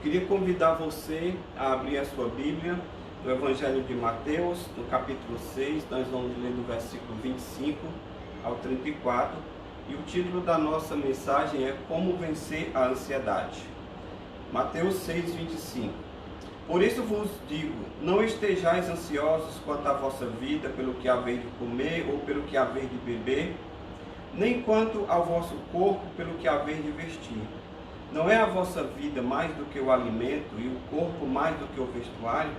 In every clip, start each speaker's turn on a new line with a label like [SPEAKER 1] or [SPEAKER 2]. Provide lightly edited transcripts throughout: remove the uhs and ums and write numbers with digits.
[SPEAKER 1] Queria convidar você a abrir a sua Bíblia no Evangelho de Mateus, no capítulo 6, nós vamos ler do versículo 25 ao 34, e o título da nossa mensagem é Como Vencer a Ansiedade. Mateus 6, 25. Por isso vos digo, não estejais ansiosos quanto à vossa vida, pelo que haver de comer ou pelo que haver de beber, nem quanto ao vosso corpo, pelo que haver de vestir. Não é a vossa vida mais do que o alimento, e o corpo mais do que o vestuário?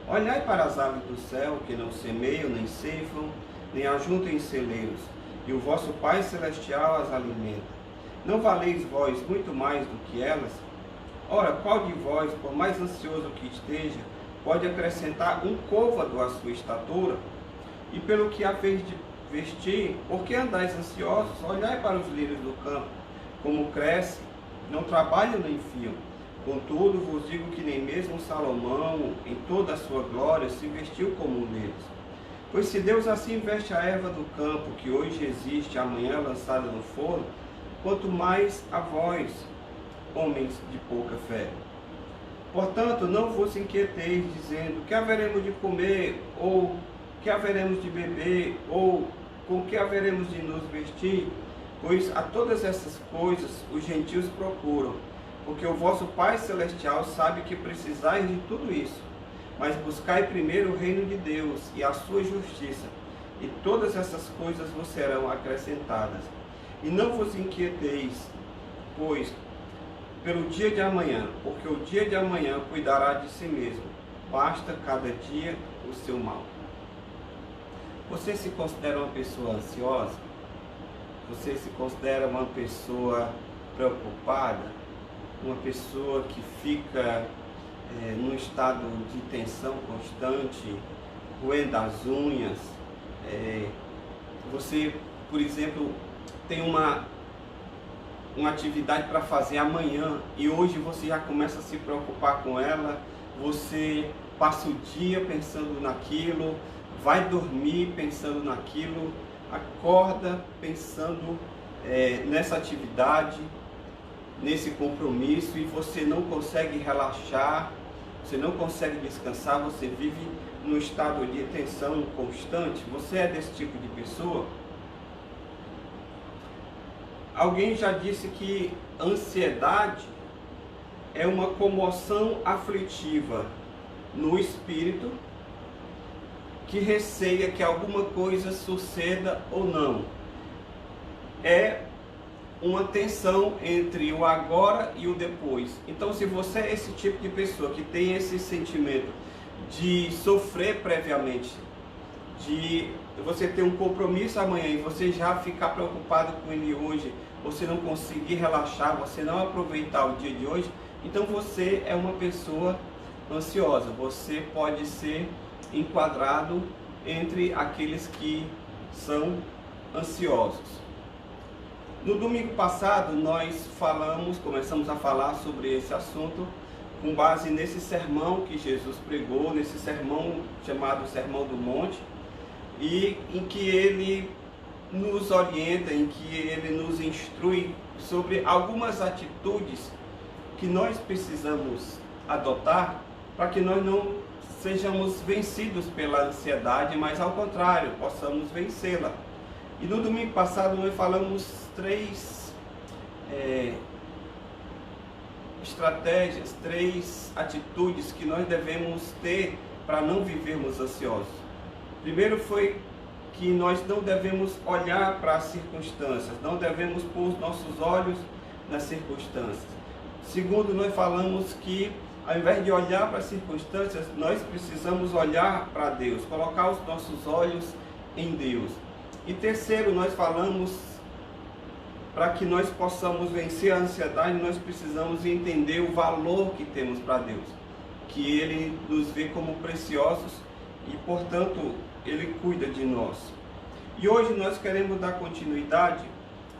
[SPEAKER 1] Olhai para as aves do céu, que não semeiam, nem ceifam, nem ajuntam em celeiros, e o vosso Pai Celestial as alimenta. Não valeis vós muito mais do que elas? Ora, qual de vós, por mais ansioso que esteja, pode acrescentar um côvado à sua estatura? E pelo que haveis de vestir, por que andais ansiosos? Olhai para os lírios do campo, como crescem, não trabalham nem fiam. Contudo, vos digo que nem mesmo Salomão, em toda a sua glória, se vestiu como um deles. Pois se Deus assim veste a erva do campo, que hoje existe, amanhã lançada no forno, quanto mais a vós, homens de pouca fé. Portanto, não vos inquieteis, dizendo, que haveremos de comer, ou que haveremos de beber, ou com que haveremos de nos vestir? Pois a todas essas coisas os gentios procuram, porque o vosso Pai Celestial sabe que precisais de tudo isso. Mas buscai primeiro o reino de Deus e a sua justiça, e todas essas coisas vos serão acrescentadas. E não vos inquieteis, pois, pelo dia de amanhã, porque o dia de amanhã cuidará de si mesmo. Basta cada dia o seu mal. Você se considera uma pessoa ansiosa? Você se considera uma pessoa preocupada? Uma pessoa que fica num estado de tensão constante, roendo as unhas? Você, por exemplo, tem uma atividade para fazer amanhã e hoje você já começa a se preocupar com ela, você passa o dia pensando naquilo, vai dormir pensando naquilo, acorda pensando nessa atividade, nesse compromisso, e você não consegue relaxar, você não consegue descansar, você vive num estado de tensão constante. Você é desse tipo de pessoa? Alguém já disse que ansiedade é uma comoção aflitiva no espírito que receia que alguma coisa suceda ou não. É uma tensão entre o agora e o depois. Então, se você é esse tipo de pessoa que tem esse sentimento de sofrer previamente, de você ter um compromisso amanhã e você já ficar preocupado com ele hoje, você não conseguir relaxar, você não aproveitar o dia de hoje, então você é uma pessoa ansiosa. Você pode ser enquadrado entre aqueles que são ansiosos. No domingo passado nós começamos a falar sobre esse assunto com base nesse sermão que Jesus pregou, nesse sermão chamado Sermão do Monte, e em que ele nos orienta, em que ele nos instrui sobre algumas atitudes que nós precisamos adotar para que nós não sejamos vencidos pela ansiedade, mas ao contrário, possamos vencê-la. E no domingo passado nós falamos 3 estratégias, 3 atitudes que nós devemos ter para não vivermos ansiosos. Primeiro foi que nós não devemos olhar para as circunstâncias, não devemos pôr os nossos olhos nas circunstâncias. Segundo, nós falamos que ao invés de olhar para as circunstâncias, nós precisamos olhar para Deus, colocar os nossos olhos em Deus. E terceiro, nós falamos, para que nós possamos vencer a ansiedade, nós precisamos entender o valor que temos para Deus, que Ele nos vê como preciosos e, portanto, Ele cuida de nós. E hoje nós queremos dar continuidade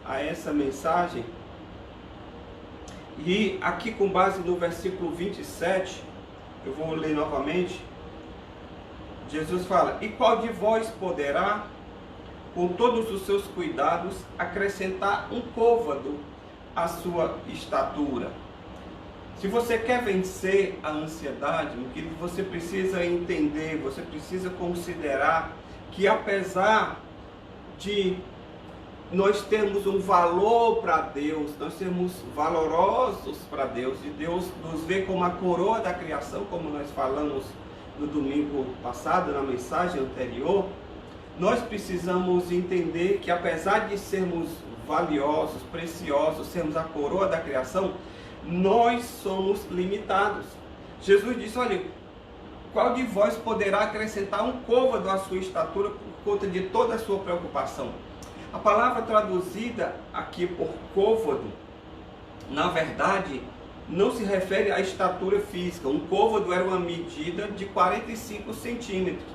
[SPEAKER 1] a essa mensagem, e aqui com base no versículo 27, eu vou ler novamente. Jesus fala: e qual de vós poderá, com todos os seus cuidados, acrescentar um côvado à sua estatura? Se você quer vencer a ansiedade, meu querido, você precisa entender, você precisa considerar que apesar de nós termos um valor para Deus, nós sermos valorosos para Deus, e Deus nos vê como a coroa da criação, como nós falamos no domingo passado, na mensagem anterior, nós precisamos entender que apesar de sermos valiosos, preciosos, sermos a coroa da criação, nós somos limitados. Jesus disse, olha, qual de vós poderá acrescentar um côvado à sua estatura por conta de toda a sua preocupação? A palavra traduzida aqui por côvado, na verdade, não se refere à estatura física. Um côvado era uma medida de 45 centímetros.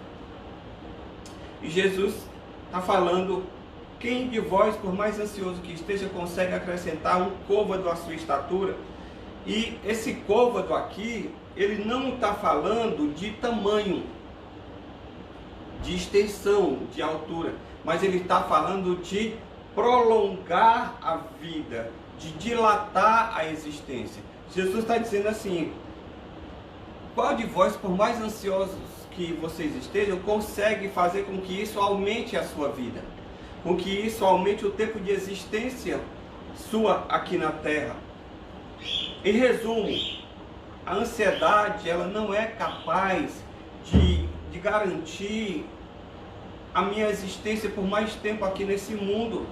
[SPEAKER 1] E Jesus está falando, quem de vós, por mais ansioso que esteja, consegue acrescentar um côvado à sua estatura? E esse côvado aqui, ele não está falando de tamanho, de extensão, de altura, mas ele está falando de prolongar a vida, de dilatar a existência. Jesus está dizendo assim, qual de vós, por mais ansiosos que vocês estejam, consegue fazer com que isso aumente a sua vida, com que isso aumente o tempo de existência sua aqui na Terra? Em resumo, a ansiedade, ela não é capaz de garantir a minha existência por mais tempo aqui nesse mundo.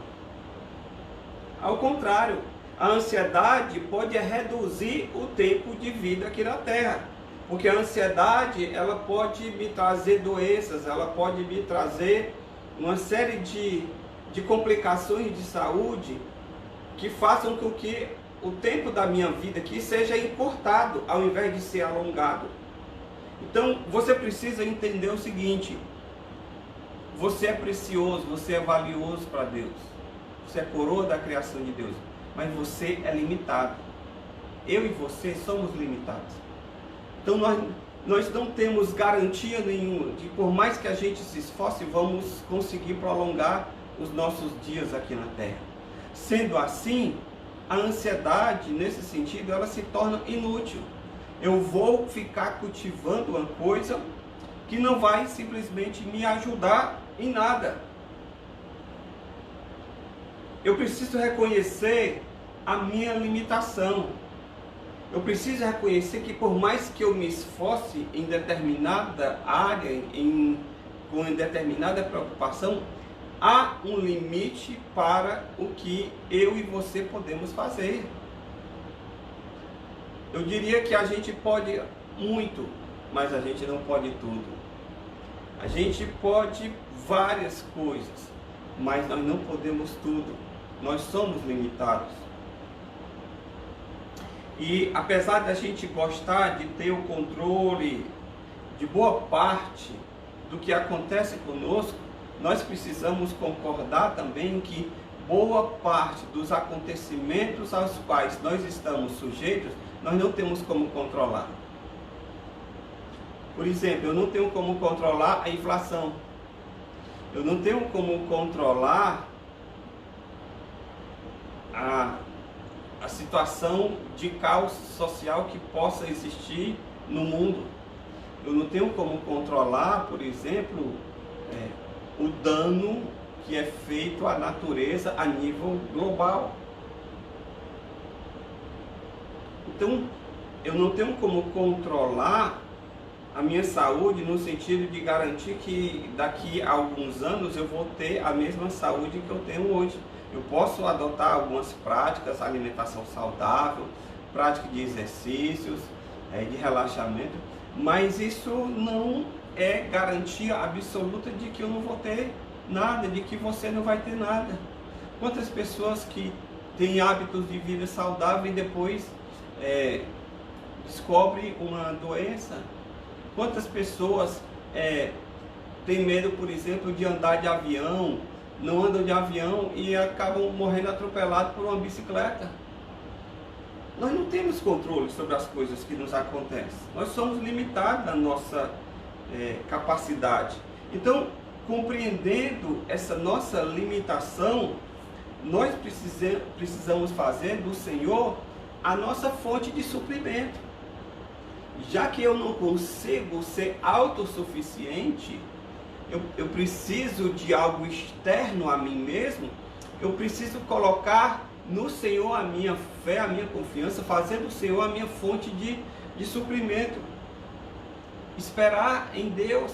[SPEAKER 1] Ao contrário, a ansiedade pode reduzir o tempo de vida aqui na Terra, porque a ansiedade, ela pode me trazer doenças, ela pode me trazer uma série de complicações de saúde que façam com que o tempo da minha vida aqui seja encurtado ao invés de ser alongado. Então você precisa entender o seguinte: você é precioso, você é valioso para Deus, você é coroa da criação de Deus, mas você é limitado. Eu e você somos limitados. Então nós não temos garantia nenhuma de, por mais que a gente se esforce, vamos conseguir prolongar os nossos dias aqui na Terra. Sendo assim, a ansiedade, nesse sentido, ela se torna inútil. Eu vou ficar cultivando uma coisa que não vai simplesmente me ajudar em nada. Eu preciso reconhecer a minha limitação. Eu preciso reconhecer que por mais que eu me esforce em determinada área, com determinada preocupação, há um limite para o que eu e você podemos fazer. Eu diria que a gente pode muito, mas a gente não pode tudo. A gente pode várias coisas, mas nós não podemos tudo. Nós somos limitados. E apesar da gente gostar de ter o controle de boa parte do que acontece conosco, nós precisamos concordar também que boa parte dos acontecimentos aos quais nós estamos sujeitos, nós não temos como controlar. Por exemplo, eu não tenho como controlar a inflação. Eu não tenho como controlar a situação de caos social que possa existir no mundo. Eu não tenho como controlar, por exemplo, o dano que é feito à natureza a nível global. Então, eu não tenho como controlar a minha saúde no sentido de garantir que daqui a alguns anos eu vou ter a mesma saúde que eu tenho hoje. Eu posso adotar algumas práticas, alimentação saudável, prática de exercícios, de relaxamento, mas isso não é garantia absoluta de que eu não vou ter nada, de que você não vai ter nada. Quantas pessoas que têm hábitos de vida saudável e depois descobrem uma doença? Quantas pessoas têm medo, por exemplo, de andar de avião, não andam de avião e acabam morrendo atropelados por uma bicicleta? Nós não temos controle sobre as coisas que nos acontecem. Nós somos limitados na nossa capacidade. Então, compreendendo essa nossa limitação, nós precisamos fazer do Senhor a nossa fonte de suprimento. Já que eu não consigo ser autossuficiente, eu preciso de algo externo a mim mesmo, eu preciso colocar no Senhor a minha fé, a minha confiança, fazer do Senhor a minha fonte de suprimento. Esperar em Deus.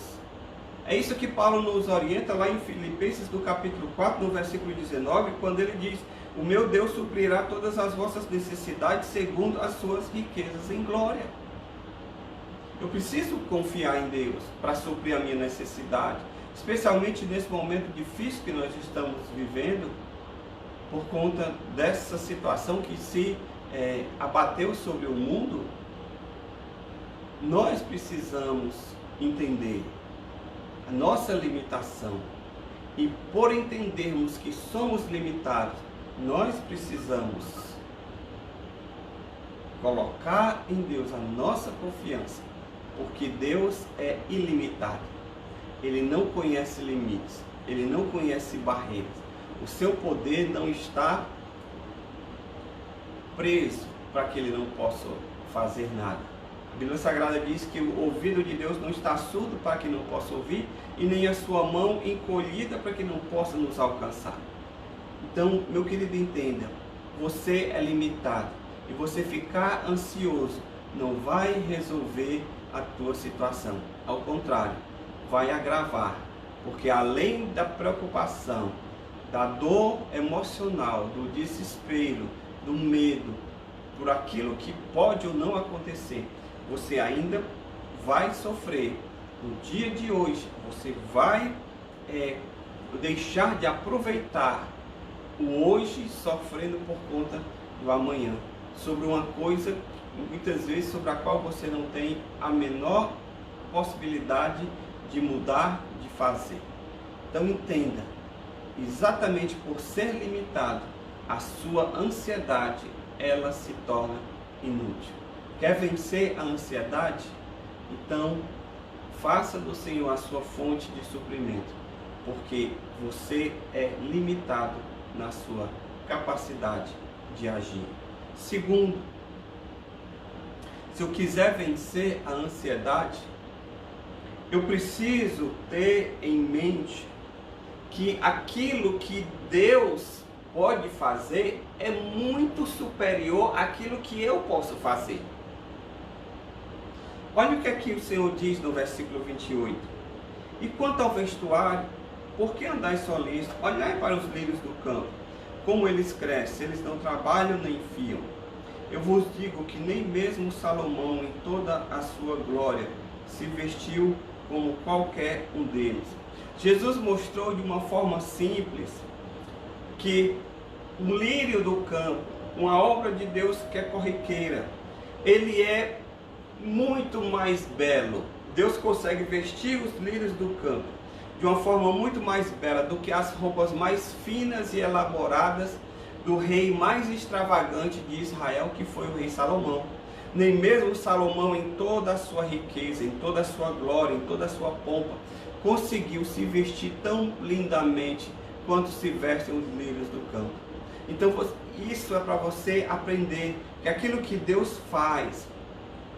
[SPEAKER 1] É isso que Paulo nos orienta lá em Filipenses, no capítulo 4, no versículo 19, quando ele diz: o meu Deus suprirá todas as vossas necessidades segundo as suas riquezas em glória. Eu preciso confiar em Deus para suprir a minha necessidade, especialmente nesse momento difícil que nós estamos vivendo, por conta dessa situação que se abateu sobre o mundo. Nós precisamos entender a nossa limitação, e por entendermos que somos limitados, nós precisamos colocar em Deus a nossa confiança, porque Deus é ilimitado. Ele não conhece limites, ele não conhece barreiras. O seu poder não está preso para que ele não possa fazer nada. A Bíblia Sagrada diz que o ouvido de Deus não está surdo para que não possa ouvir, e nem a sua mão encolhida para que não possa nos alcançar. Então, meu querido, entenda, você é limitado, e você ficar ansioso não vai resolver a tua situação. Ao contrário, vai agravar, porque além da preocupação, da dor emocional, do desespero, do medo, por aquilo que pode ou não acontecer, você ainda vai sofrer. No dia de hoje, você vai deixar de aproveitar o hoje, sofrendo por conta do amanhã, sobre uma coisa, muitas vezes, sobre a qual você não tem a menor possibilidade de mudar, de fazer. Então entenda, exatamente por ser limitado, a sua ansiedade, ela se torna inútil. Quer vencer a ansiedade? Então, faça do Senhor a sua fonte de suprimento, porque você é limitado na sua capacidade de agir. Segundo, se eu quiser vencer a ansiedade, eu preciso ter em mente que aquilo que Deus pode fazer é muito superior àquilo que eu posso fazer. Olha o que aqui o Senhor diz no versículo 28. E quanto ao vestuário, por que andais solícitos? Olhai para os lírios do campo, como eles crescem, eles não trabalham nem fiam. Eu vos digo que nem mesmo Salomão, em toda a sua glória, se vestiu como qualquer um deles. Jesus mostrou de uma forma simples que um lírio do campo, uma obra de Deus que é corriqueira, ele é muito mais belo. Deus consegue vestir os lírios do campo de uma forma muito mais bela do que as roupas mais finas e elaboradas do rei mais extravagante de Israel, que foi o rei Salomão. Nem mesmo Salomão, em toda a sua riqueza, em toda a sua glória, em toda a sua pompa, conseguiu se vestir tão lindamente quanto se vestem os lírios do campo. Então isso é para você aprender que aquilo que Deus faz,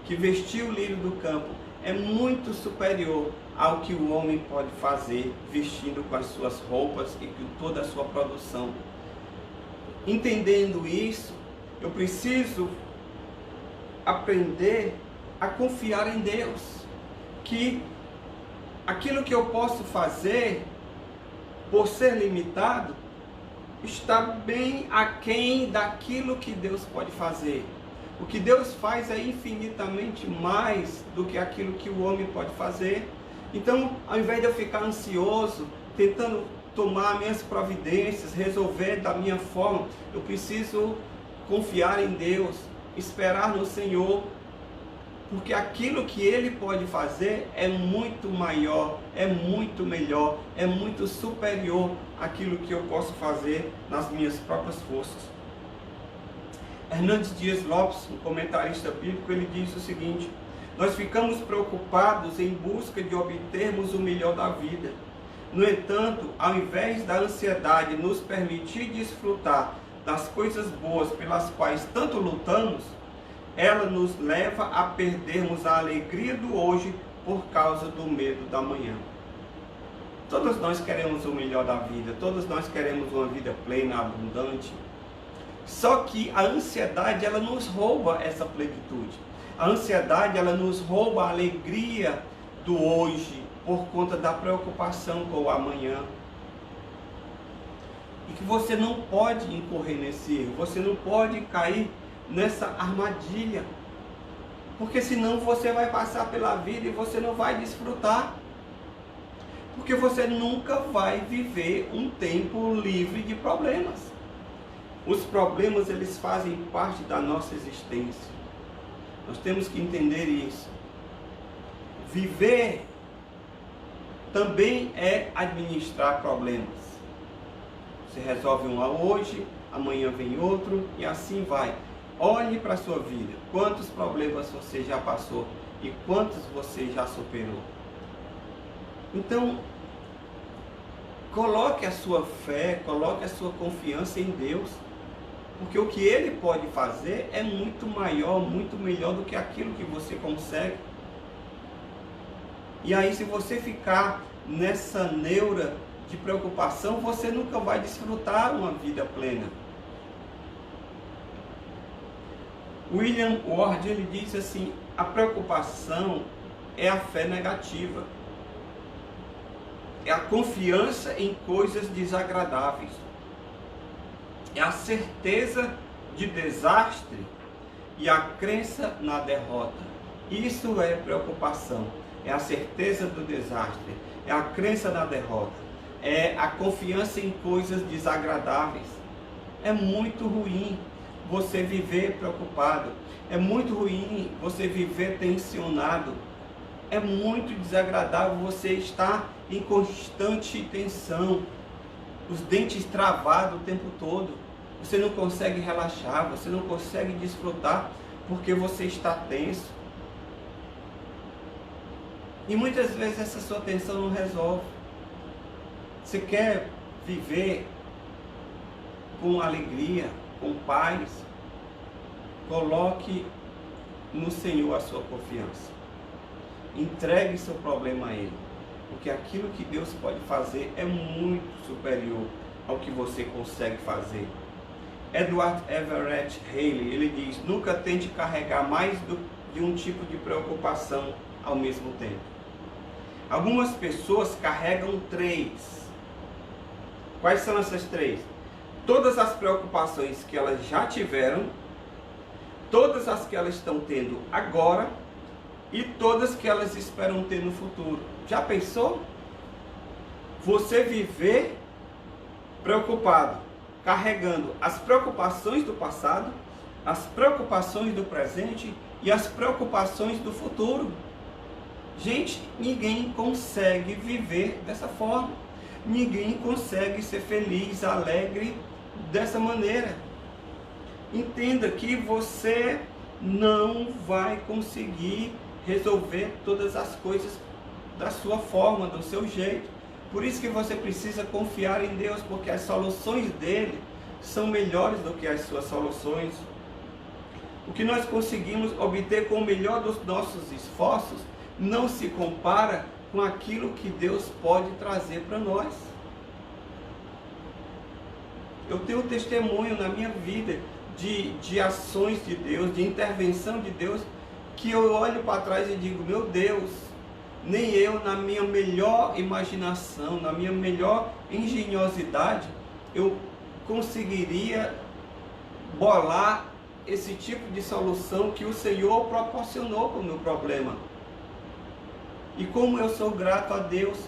[SPEAKER 1] que vestiu o lírio do campo, é muito superior ao que o homem pode fazer vestindo com as suas roupas e com toda a sua produção. Entendendo isso, eu preciso aprender a confiar em Deus, que aquilo que eu posso fazer, por ser limitado, está bem aquém daquilo que Deus pode fazer. O que Deus faz é infinitamente mais do que aquilo que o homem pode fazer. Então, ao invés de eu ficar ansioso, tentando tomar minhas providências, resolver da minha forma, eu preciso confiar em Deus, esperar no Senhor, porque aquilo que Ele pode fazer é muito maior, é muito melhor, é muito superior àquilo que eu posso fazer nas minhas próprias forças. Hernandes Dias Lopes, um comentarista bíblico, ele diz o seguinte: nós ficamos preocupados em busca de obtermos o melhor da vida. No entanto, ao invés da ansiedade nos permitir desfrutar das coisas boas pelas quais tanto lutamos, ela nos leva a perdermos a alegria do hoje por causa do medo da manhã. Todos nós queremos o melhor da vida, todos nós queremos uma vida plena, abundante. Só que a ansiedade, ela nos rouba essa plenitude. A ansiedade, ela nos rouba a alegria do hoje por conta da preocupação com o amanhã. E que você não pode incorrer nesse erro, você não pode cair nessa armadilha, porque senão você vai passar pela vida e você não vai desfrutar, porque você nunca vai viver um tempo livre de problemas. Os problemas, eles fazem parte da nossa existência. Nós temos que entender isso. Viver também é administrar problemas. Você resolve um hoje, amanhã vem outro e assim vai. Olhe para a sua vida. Quantos problemas você já passou e quantos você já superou? Então, coloque a sua fé, coloque a sua confiança em Deus. Porque o que Ele pode fazer é muito maior, muito melhor do que aquilo que você consegue. E aí, se você ficar nessa neura de preocupação, você nunca vai desfrutar uma vida plena. William Ward, ele diz assim: a preocupação é a fé negativa. É a confiança em coisas desagradáveis. É a certeza de desastre e a crença na derrota. Isso é preocupação. É a certeza do desastre. É a crença na derrota. É a confiança em coisas desagradáveis. É muito ruim você viver preocupado. É muito ruim você viver tensionado. É muito desagradável você estar em constante tensão, os dentes travados o tempo todo. Você não consegue relaxar, você não consegue desfrutar porque você está tenso. E muitas vezes essa sua tensão não resolve. Você quer viver com alegria, com paz? Coloque no Senhor a sua confiança. Entregue seu problema a Ele. Porque aquilo que Deus pode fazer é muito superior ao que você consegue fazer. Edward Everett Haley, ele diz: nunca tente carregar mais de um tipo de preocupação ao mesmo tempo. Algumas pessoas carregam 3. Quais são essas 3? Todas as preocupações que elas já tiveram, todas as que elas estão tendo agora e todas que elas esperam ter no futuro. Já pensou? Você viver preocupado, carregando as preocupações do passado, as preocupações do presente e as preocupações do futuro. Gente, ninguém consegue viver dessa forma. Ninguém consegue ser feliz, alegre dessa maneira. Entenda que você não vai conseguir resolver todas as coisas da sua forma, do seu jeito. Por isso que você precisa confiar em Deus, porque as soluções dele são melhores do que as suas soluções. O que nós conseguimos obter com o melhor dos nossos esforços não se compara com aquilo que Deus pode trazer para nós. Eu tenho testemunho na minha vida de ações de Deus, de intervenção de Deus, que eu olho para trás e digo: meu Deus, nem eu, na minha melhor imaginação, na minha melhor engenhosidade, eu conseguiria bolar esse tipo de solução que o Senhor proporcionou para o meu problema. E como eu sou grato a Deus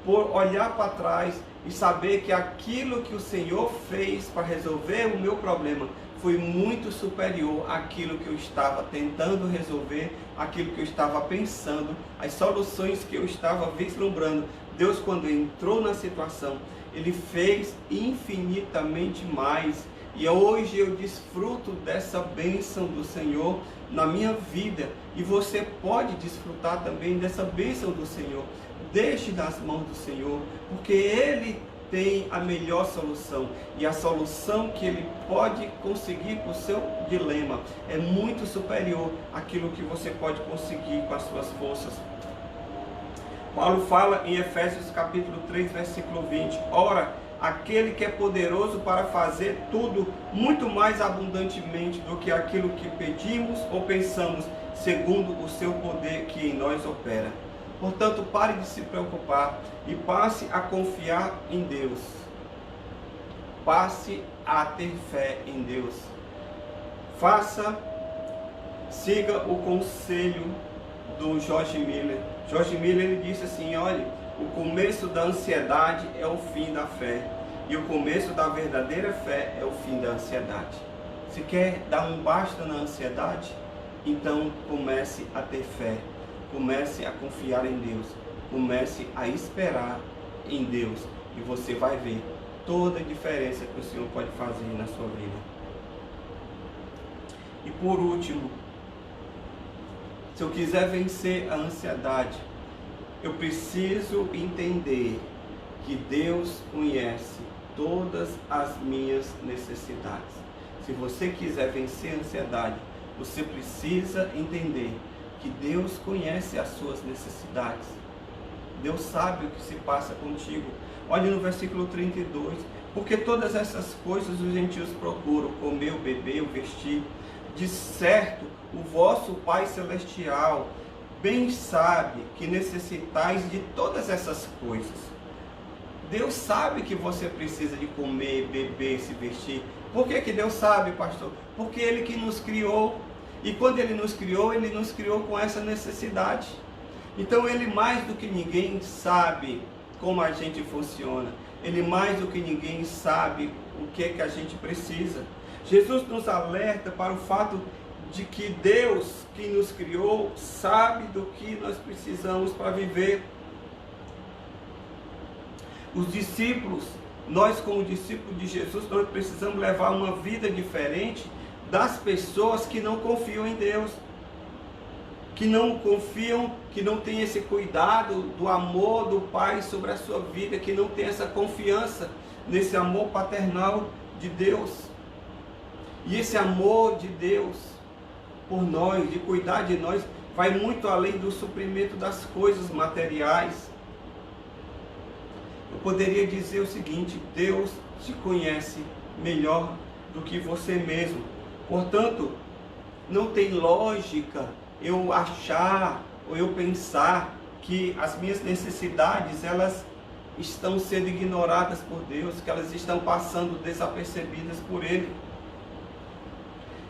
[SPEAKER 1] por olhar para trás e saber que aquilo que o Senhor fez para resolver o meu problema foi muito superior àquilo que eu estava tentando resolver, àquilo que eu estava pensando, as soluções que eu estava vislumbrando. Deus, quando entrou na situação, Ele fez infinitamente mais. E hoje eu desfruto dessa bênção do Senhor na minha vida. E você pode desfrutar também dessa bênção do Senhor. Deixe nas mãos do Senhor, porque Ele tem a melhor solução. E a solução que ele pode conseguir para o seu dilema é muito superior àquilo que você pode conseguir com as suas forças. Paulo fala em Efésios capítulo 3, versículo 20. Ora, aquele que é poderoso para fazer tudo muito mais abundantemente do que aquilo que pedimos ou pensamos, segundo o seu poder que em nós opera. Portanto, pare de se preocupar e passe a confiar em Deus. Passe a ter fé em Deus. Siga o conselho do George Miller. George Miller, ele disse assim: olha, o começo da ansiedade é o fim da fé, e o começo da verdadeira fé é o fim da ansiedade. Se quer dar um basta na ansiedade, então comece a ter fé, comece a confiar em Deus, comece a esperar em Deus, e você vai ver toda a diferença que o Senhor pode fazer na sua vida. E por último, se eu quiser vencer a ansiedade, eu preciso entender que Deus conhece todas as minhas necessidades. Se você quiser vencer a ansiedade, você precisa entender que Deus conhece as suas necessidades. Deus sabe o que se passa contigo. Olha no versículo 32. Porque todas essas coisas os gentios procuram, comer, beber, vestir. De certo, o vosso Pai Celestial bem sabe que necessitais de todas essas coisas. Deus sabe que você precisa de comer, beber, se vestir. Por que Deus sabe, pastor? Porque Ele que nos criou. E quando Ele nos criou com essa necessidade. Então Ele mais do que ninguém sabe como a gente funciona. Ele mais do que ninguém sabe o que é que a gente precisa. Jesus nos alerta para o fato de que Deus, que nos criou, sabe do que nós precisamos para viver. Os discípulos, nós como discípulos de Jesus, nós precisamos levar uma vida diferente das pessoas que não confiam em Deus. Que não confiam, que não têm esse cuidado do amor do Pai sobre a sua vida, que não tem essa confiança nesse amor paternal de Deus. E esse amor de Deus por nós, de cuidar de nós, vai muito além do suprimento das coisas materiais. Eu poderia dizer o seguinte: Deus te conhece melhor do que você mesmo. Portanto, não tem lógica eu achar ou eu pensar que as minhas necessidades, elas estão sendo ignoradas por Deus, que elas estão passando desapercebidas por Ele.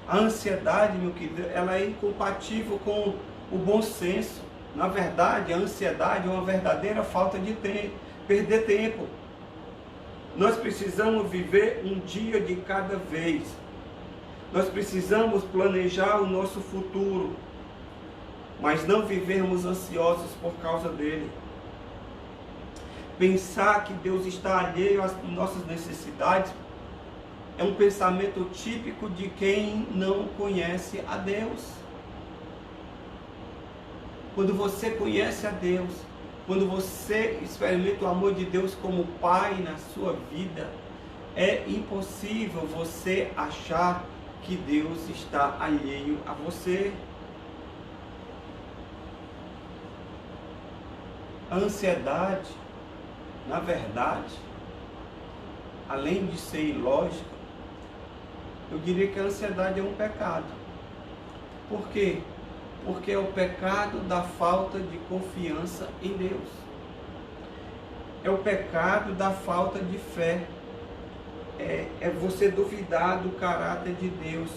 [SPEAKER 1] A ansiedade, meu querido, ela é incompatível com o bom senso. Na verdade, a ansiedade é uma verdadeira falta de tempo, perder tempo. Nós precisamos viver um dia de cada vez. Nós precisamos planejar o nosso futuro, mas não vivermos ansiosos por causa dele. Pensar que Deus está alheio às nossas necessidades é um pensamento típico de quem não conhece a Deus. Quando você conhece a Deus, quando você experimenta o amor de Deus como Pai na sua vida, é impossível você achar que Deus está alheio a você. A ansiedade, na verdade, além de ser ilógica, eu diria que a ansiedade é um pecado. Por quê? Porque é o pecado da falta de confiança em Deus. É o pecado da falta de fé. É você duvidar do caráter de Deus.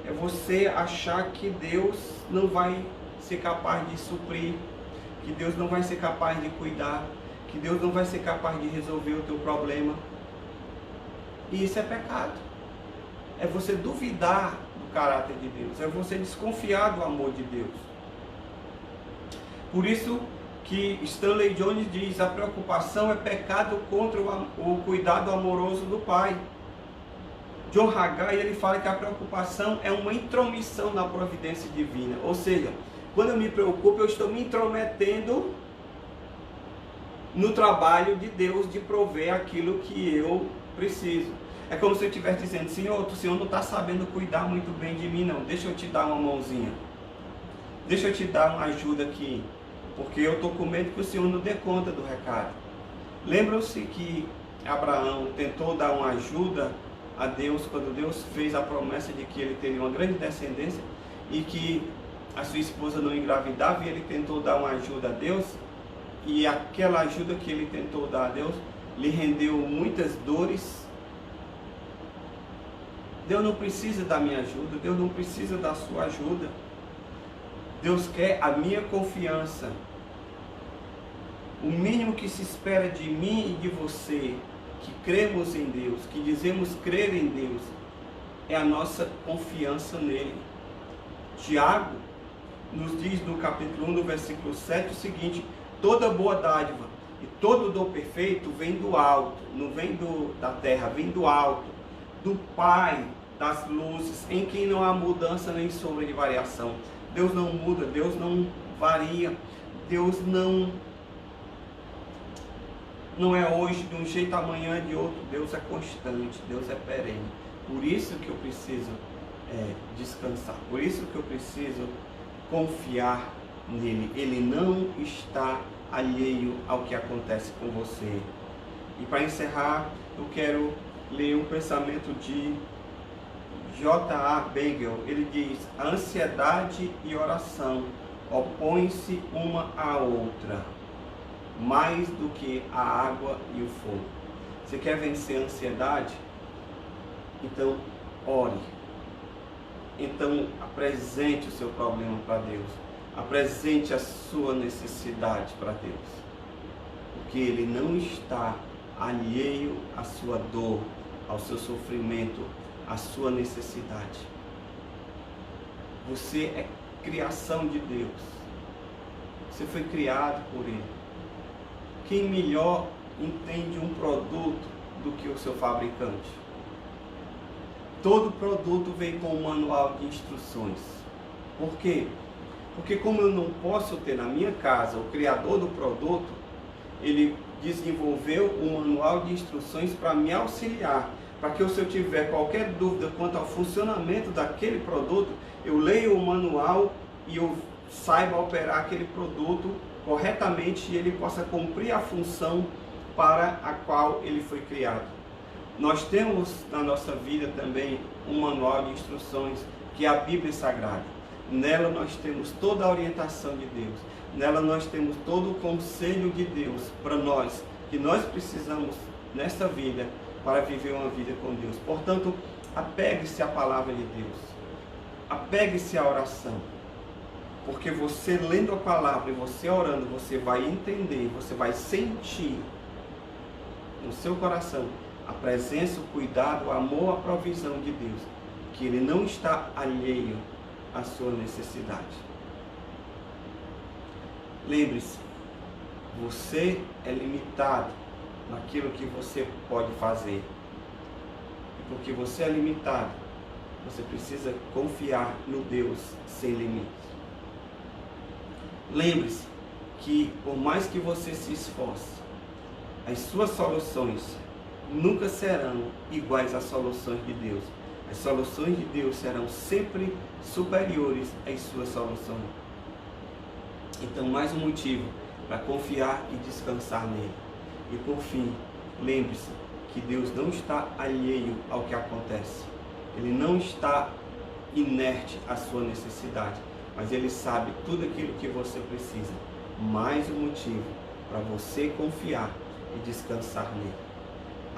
[SPEAKER 1] É você achar que Deus não vai ser capaz de suprir, que Deus não vai ser capaz de cuidar, que Deus não vai ser capaz de resolver o teu problema. E isso é pecado. É você duvidar do caráter de Deus, é você desconfiar do amor de Deus. Por isso que Stanley Jones diz: a preocupação é pecado contra o cuidado amoroso do Pai. John Haggai, ele fala que a preocupação é uma intromissão na providência divina. Ou seja, quando eu me preocupo, eu estou me intrometendo no trabalho de Deus de prover aquilo que eu preciso. É como se eu estivesse dizendo: Senhor, o Senhor não está sabendo cuidar muito bem de mim não, deixa eu te dar uma mãozinha, deixa eu te dar uma ajuda aqui, porque eu estou com medo que o Senhor não dê conta do recado. Lembram-se que Abraão tentou dar uma ajuda a Deus quando Deus fez a promessa de que ele teria uma grande descendência e que a sua esposa não engravidava, e ele tentou dar uma ajuda a Deus, e aquela ajuda que ele tentou dar a Deus lhe rendeu muitas dores. Deus não precisa da minha ajuda, Deus não precisa da sua ajuda. Deus quer a minha confiança. O mínimo que se espera de mim e de você, que cremos em Deus, que dizemos crer em Deus, é a nossa confiança nele. Tiago nos diz no capítulo 1, no versículo 7, o seguinte: toda boa dádiva e todo dom perfeito vem do alto, não vem da terra, vem do alto, do Pai das luzes, em quem não há mudança nem sombra de variação. Deus não muda, Deus não varia, Deus não é hoje de um jeito, amanhã de outro. Deus é constante, Deus é perene. Por isso que eu preciso descansar, por isso que eu preciso confiar nele. Ele não está alheio ao que acontece com você. E para encerrar, eu quero ler um pensamento de J.A. Beigel. Ele diz: a ansiedade e oração opõem-se uma à outra, mais do que a água e o fogo. Você quer vencer a ansiedade? Então ore. Então apresente o seu problema para Deus. Apresente a sua necessidade para Deus. Porque Ele não está alheio à sua dor, ao seu sofrimento, à sua necessidade. Você é criação de Deus. Você foi criado por Ele. Quem melhor entende um produto do que o seu fabricante? Todo produto vem com um manual de instruções. Por quê? Porque como eu não posso ter na minha casa o criador do produto, ele desenvolveu um manual de instruções para me auxiliar, para que se eu tiver qualquer dúvida quanto ao funcionamento daquele produto, eu leia o manual e eu saiba operar aquele produto corretamente e ele possa cumprir a função para a qual ele foi criado. Nós temos na nossa vida também um manual de instruções, que é a Bíblia Sagrada. Nela nós temos toda a orientação de Deus. Nela nós temos todo o conselho de Deus para nós, que nós precisamos nesta vida para viver uma vida com Deus. Portanto, apegue-se à palavra de Deus. Apegue-se à oração. Porque você lendo a palavra e você orando, você vai entender, você vai sentir no seu coração a presença, o cuidado, o amor, a provisão de Deus, que Ele não está alheio à sua necessidade. Lembre-se, você é limitado naquilo que você pode fazer. E porque você é limitado, você precisa confiar no Deus sem limites. Lembre-se que por mais que você se esforce, as suas soluções nunca serão iguais às soluções de Deus. As soluções de Deus serão sempre superiores às suas soluções. Então, mais um motivo para confiar e descansar nele. E por fim, lembre-se que Deus não está alheio ao que acontece. Ele não está inerte à sua necessidade, mas Ele sabe tudo aquilo que você precisa. Mais um motivo para você confiar e descansar nele.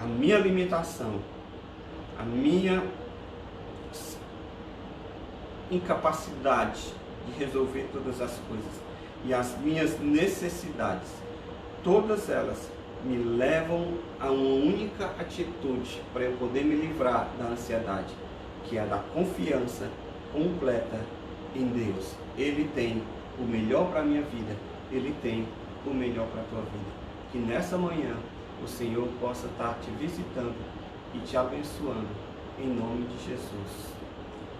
[SPEAKER 1] A minha limitação, a minha incapacidade de resolver todas as coisas e as minhas necessidades, todas elas me levam a uma única atitude para eu poder me livrar da ansiedade, que é a da confiança completa em Deus. Ele tem o melhor para a minha vida, Ele tem o melhor para a tua vida. Que nessa manhã o Senhor possa estar te visitando e te abençoando, em nome de Jesus.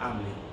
[SPEAKER 1] Amém.